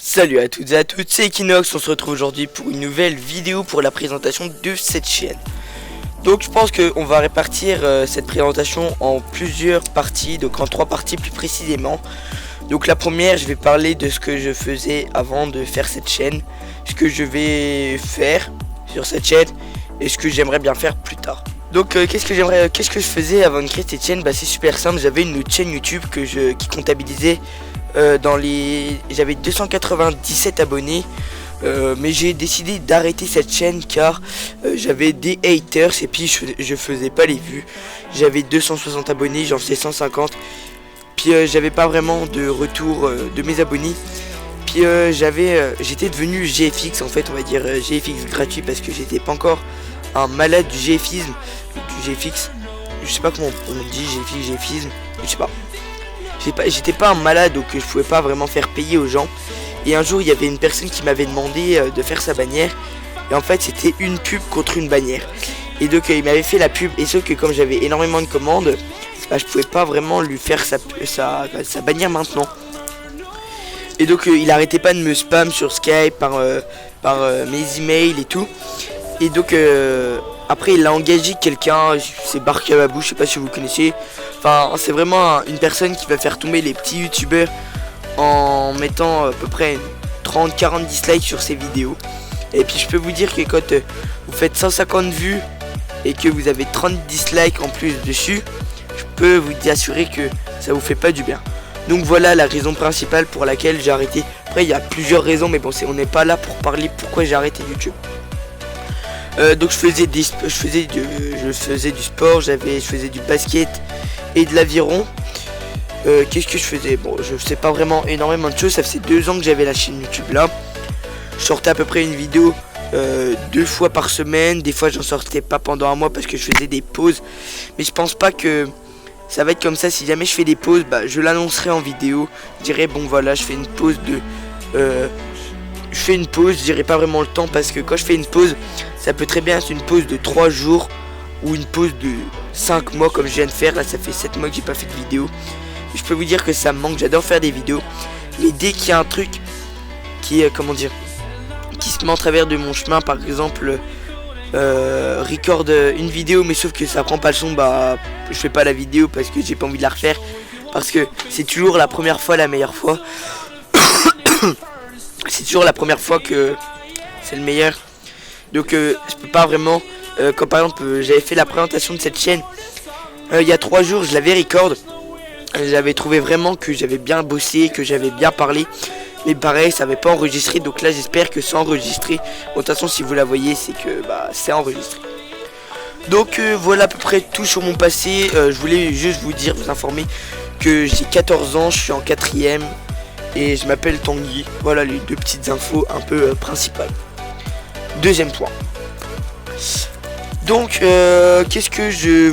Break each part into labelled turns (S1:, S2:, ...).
S1: Salut à toutes et à toutes, c'est Equinox, on se retrouve aujourd'hui pour une nouvelle vidéo pour la présentation de cette chaîne. Donc je pense qu'on va répartir cette présentation en plusieurs parties, donc en 3 parties plus précisément. Donc la première, je vais parler de ce que je faisais avant de faire cette chaîne, ce que je vais faire sur cette chaîne et ce que j'aimerais bien faire plus tard. Donc qu'est-ce que je faisais avant de créer cette chaîne? Bah c'est super simple, j'avais une autre chaîne YouTube qui comptabilisait j'avais 297 abonnés, mais j'ai décidé d'arrêter cette chaîne car j'avais des haters et puis je faisais pas les vues. J'avais 260 abonnés, j'en faisais 150, puis j'avais pas vraiment de retour de mes abonnés. Puis j'étais devenu GFX, en fait on va dire GFX gratuit, parce que j'étais pas encore un malade du GFisme, du GFX, je sais pas comment on dit, GFisme, je sais pas. J'étais pas un malade, donc je pouvais pas vraiment faire payer aux gens. Et un jour il y avait une personne qui m'avait demandé de faire sa bannière. Et en fait c'était une pub contre une bannière. Et donc il m'avait fait la pub. Et sauf que comme j'avais énormément de commandes, bah, je pouvais pas vraiment lui faire sa bannière maintenant. Et donc il arrêtait pas de me spam sur Skype par mes emails et tout. Et donc après il a engagé quelqu'un, c'est Barkababou, je sais pas si vous connaissez. Enfin c'est vraiment une personne qui va faire tomber les petits youtubeurs en mettant à peu près 30-40 dislikes sur ses vidéos. Et puis je peux vous dire que quand vous faites 150 vues et que vous avez 30 dislikes en plus dessus, je peux vous assurer que ça vous fait pas du bien. Donc voilà la raison principale pour laquelle j'ai arrêté. Après il y a plusieurs raisons, mais bon on n'est pas là pour parler pourquoi j'ai arrêté YouTube. Donc je faisais du sport, je faisais du basket et de l'aviron. Qu'est-ce que je faisais? Bon, je sais pas vraiment énormément de choses. Ça faisait 2 ans que j'avais la chaîne YouTube là. Je sortais à peu près une vidéo 2 fois par semaine. Des fois j'en sortais pas pendant un mois parce que je faisais des pauses. Mais je pense pas que ça va être comme ça. Si jamais je fais des pauses, bah je l'annoncerai en vidéo. Je dirais bon voilà, je fais une pause je dirais pas vraiment le temps, parce que quand je fais une pause, ça peut très bien être une pause de 3 jours ou une pause de 5 mois comme je viens de faire. Là ça fait 7 mois que j'ai pas fait de vidéo. Et je peux vous dire que ça me manque, j'adore faire des vidéos. Mais dès qu'il y a un truc qui est, comment dire, qui se met en travers de mon chemin, par exemple record une vidéo mais sauf que ça prend pas le son, bah je fais pas la vidéo parce que j'ai pas envie de la refaire. Parce que c'est toujours la première fois la meilleure fois. C'est toujours la première fois que c'est le meilleur. Donc je peux pas vraiment quand par exemple j'avais fait la présentation de cette chaîne il y a 3 jours, je l'avais record. J'avais trouvé vraiment que j'avais bien bossé, que j'avais bien parlé. Mais pareil ça avait pas enregistré. Donc là j'espère que c'est enregistré. Bon, de toute façon si vous la voyez c'est que bah c'est enregistré. Donc voilà à peu près tout sur mon passé. Je voulais juste vous informer que j'ai 14 ans, je suis en 4ème. Et je m'appelle Tanguy. Voilà les 2 petites infos un peu principales. Deuxième point. Donc qu'est-ce que je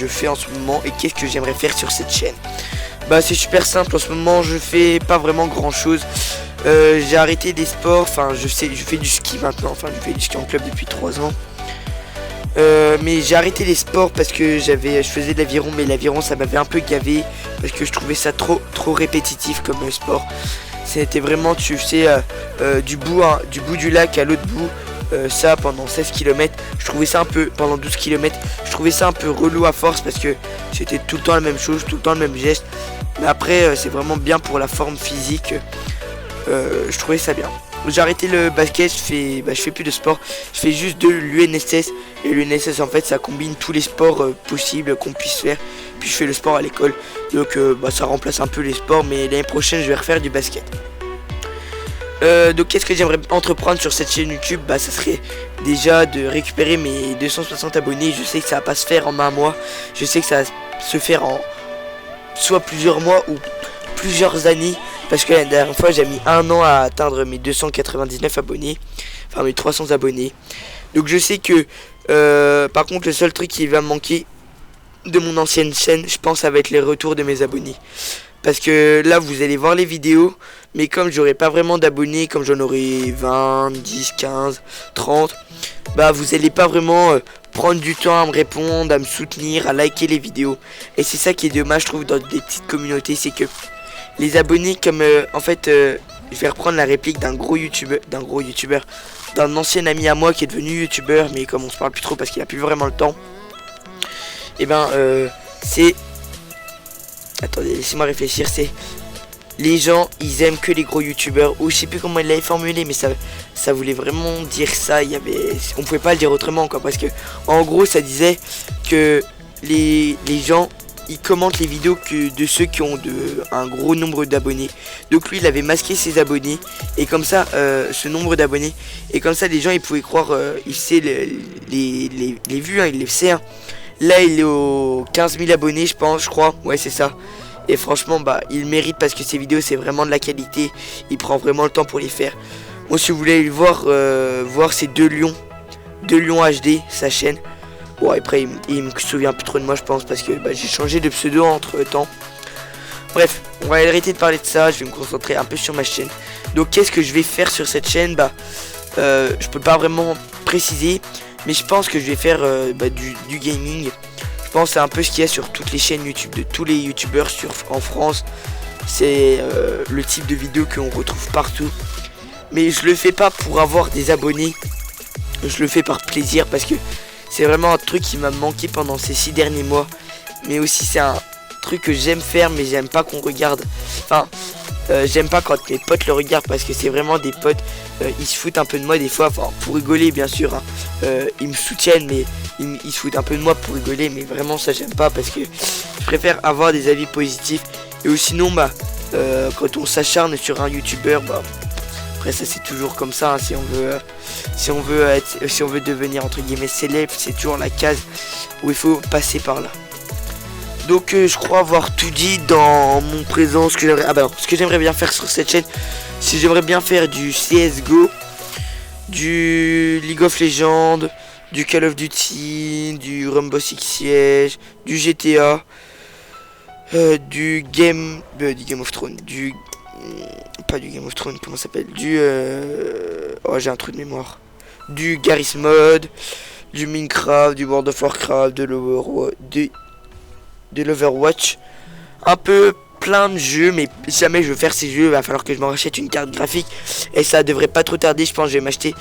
S1: fais en ce moment et qu'est-ce que j'aimerais faire sur cette chaîne? Bah c'est super simple, en ce moment je fais pas vraiment grand chose. J'ai arrêté des sports, enfin je fais du ski maintenant, enfin je fais du ski en club depuis 3 ans. Mais j'ai arrêté les sports parce que je faisais de l'aviron, mais l'aviron ça m'avait un peu gavé parce que je trouvais ça trop répétitif comme sport. C'était vraiment, tu sais, du bout du lac à l'autre bout, ça pendant 16 km. Je trouvais ça un peu, pendant 12 km, je trouvais ça un peu relou à force parce que c'était tout le temps la même chose, tout le temps le même geste. Mais après c'est vraiment bien pour la forme physique, je trouvais ça bien. J'ai arrêté le basket, je fais plus de sport, je fais juste de l'UNSS. Et l'UNSS en fait ça combine tous les sports possibles qu'on puisse faire. Puis je fais le sport à l'école, donc ça remplace un peu les sports. Mais l'année prochaine je vais refaire du basket. Donc qu'est-ce que j'aimerais entreprendre sur cette chaîne YouTube? Bah ça serait déjà de récupérer mes 260 abonnés. Je sais que ça va pas se faire en un mois, je sais que ça va se faire en soit plusieurs mois ou plusieurs années. Parce que la dernière fois j'ai mis 1 an à atteindre mes 299 abonnés. Enfin mes 300 abonnés. Donc je sais que par contre le seul truc qui va me manquer de mon ancienne chaîne, je pense ça va être les retours de mes abonnés. Parce que là vous allez voir les vidéos, mais comme j'aurai pas vraiment d'abonnés, comme j'en aurai 20, 10, 15, 30, bah vous allez pas vraiment prendre du temps à me répondre, à me soutenir, à liker les vidéos. Et c'est ça qui est dommage je trouve dans des petites communautés, c'est que les abonnés comme en fait je vais reprendre la réplique d'un gros youtubeur, d'un ancien ami à moi qui est devenu youtubeur, mais comme on se parle plus trop parce qu'il a plus vraiment le temps. Et ben c'est, attendez, laissez-moi réfléchir, c'est les gens ils aiment que les gros youtubeurs, ou je sais plus comment il l'avait formulé, mais ça voulait vraiment dire ça. Il y avait, on pouvait pas le dire autrement quoi, parce que en gros ça disait que les gens ils commentent les vidéos de ceux qui ont un gros nombre d'abonnés. Donc lui il avait masqué ses abonnés, et comme ça ce nombre d'abonnés, et comme ça les gens ils pouvaient croire, il sait les vues, hein, il les sait hein. Là il est aux 15 000 abonnés je pense, je crois, ouais c'est ça. Et franchement bah il mérite parce que ses vidéos c'est vraiment de la qualité, il prend vraiment le temps pour les faire. Bon, si vous voulez le voir, voir ces deux lions HD, sa chaîne. Bon après il me souvient plus trop de moi je pense, parce que bah, j'ai changé de pseudo entre temps. Bref, on va arrêter de parler de ça, je vais me concentrer un peu sur ma chaîne. Donc qu'est-ce que je vais faire sur cette chaîne? Bah je peux pas vraiment préciser, mais je pense que je vais faire du gaming. Je pense que c'est un peu ce qu'il y a sur toutes les chaînes YouTube de tous les youtubeurs en France. C'est le type de vidéo qu'on retrouve partout. Mais je le fais pas pour avoir des abonnés, je le fais par plaisir, parce que c'est vraiment un truc qui m'a manqué pendant ces 6 derniers mois. Mais aussi c'est un truc que j'aime faire, mais j'aime pas qu'on regarde. Enfin, j'aime pas quand mes potes le regardent, parce que c'est vraiment des potes, ils se foutent un peu de moi des fois, enfin pour rigoler bien sûr hein. Ils me soutiennent, mais ils se foutent un peu de moi pour rigoler, mais vraiment ça j'aime pas, parce que je préfère avoir des avis positifs. Et aussi sinon bah quand on s'acharne sur un youtubeur, bah après ça c'est toujours comme ça hein. Si on veut devenir entre guillemets célèbre, c'est toujours la case où il faut passer par là. Donc je crois avoir tout dit dans mon présent. Ce que j'aimerais bien faire sur cette chaîne, c'est j'aimerais bien faire du CSGO, du League of Legends, du Call of Duty, du Rainbow Six Siege, du GTA, du Game of Thrones, pas du Game of Thrones, comment ça s'appelle, oh j'ai un trou de mémoire, du Garry's Mod, du Minecraft, du World of Warcraft, de l'Overwatch, un peu plein de jeux. Mais si jamais je veux faire ces jeux, il va falloir que je m'en rachète une carte graphique, et ça devrait pas trop tarder. Je pense que je vais m'acheter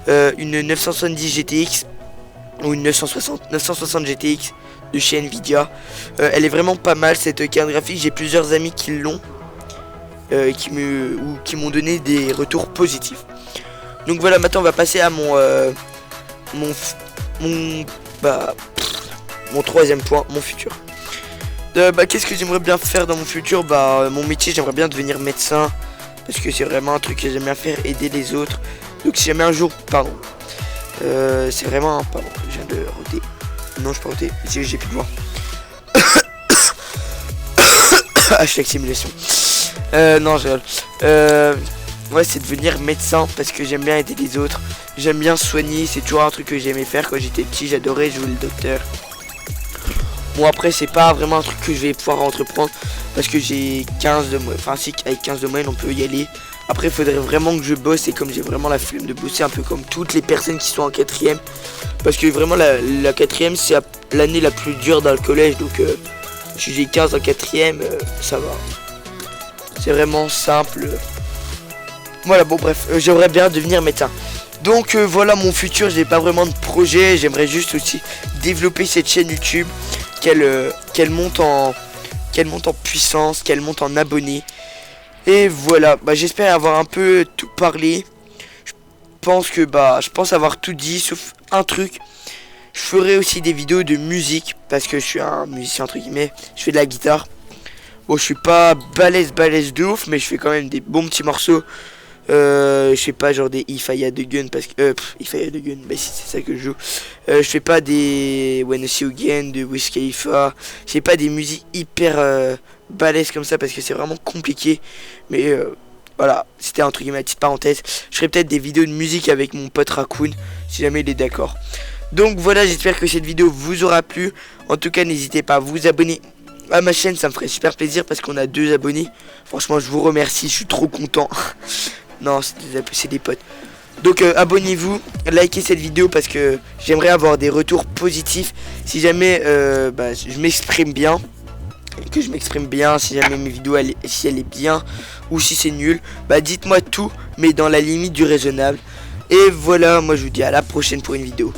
S1: une 970 GTX ou une 960 GTX de chez Nvidia. Elle est vraiment pas mal cette carte graphique, j'ai plusieurs amis qui l'ont, qui m'ont donné des retours positifs. Donc voilà, maintenant on va passer à mon troisième point, mon futur. Qu'est-ce que j'aimerais bien faire dans mon futur? Mon métier, j'aimerais bien devenir médecin, parce que c'est vraiment un truc que j'aime bien faire, aider les autres. Donc si jamais un jour, c'est vraiment, je viens de roter. Non, je peux roter, j'ai plus de voix. Hashtag simulation. Non, je rigole. Ouais, c'est devenir médecin, parce que j'aime bien aider les autres, j'aime bien soigner, c'est toujours un truc que j'aimais faire quand j'étais petit, j'adorais jouer le docteur. Bon après c'est pas vraiment un truc que je vais pouvoir entreprendre, parce que j'ai 15 de moyenne, enfin si avec 15 de moyenne on peut y aller. Après il faudrait vraiment que je bosse, et comme j'ai vraiment la flemme de bosser, un peu comme toutes les personnes qui sont en 4ème, parce que vraiment la 4ème c'est l'année la plus dure dans le collège, donc si j'ai 15 en 4ème, ça va, c'est vraiment simple. Voilà, bon bref, j'aimerais bien devenir médecin. Donc voilà mon futur, j'ai pas vraiment de projet, j'aimerais juste aussi développer cette chaîne YouTube, qu'elle monte en puissance, qu'elle monte en abonnés. Et voilà, j'espère avoir un peu tout parlé. Je pense avoir tout dit, sauf un truc. Je ferai aussi des vidéos de musique, parce que je suis un musicien entre guillemets, je fais de la guitare. Bon, je suis pas balèze de ouf, mais je fais quand même des bons petits morceaux. Je sais pas, genre des If I Had a Gun, parce que If I Had a Gun, bah si c'est ça que je joue. Je fais pas des When I See You Again de Wiz Khalifa. Je fais pas des musiques hyper balèzes comme ça, parce que c'est vraiment compliqué. Mais voilà, c'était un truc, ma petite parenthèse. Je ferai peut-être des vidéos de musique avec mon pote Raccoon, si jamais il est d'accord. Donc voilà, j'espère que cette vidéo vous aura plu. En tout cas, n'hésitez pas à vous abonner à ma chaîne, ça me ferait super plaisir, parce qu'on a 2 abonnés. Franchement, je vous remercie, je suis trop content. Non, c'est des potes. Donc abonnez-vous, likez cette vidéo, parce que j'aimerais avoir des retours positifs si jamais je m'exprime bien. que je m'exprime bien, si jamais mes vidéos si elle est bien ou si c'est nul. Bah dites-moi tout, mais dans la limite du raisonnable. Et voilà, moi je vous dis à la prochaine pour une vidéo.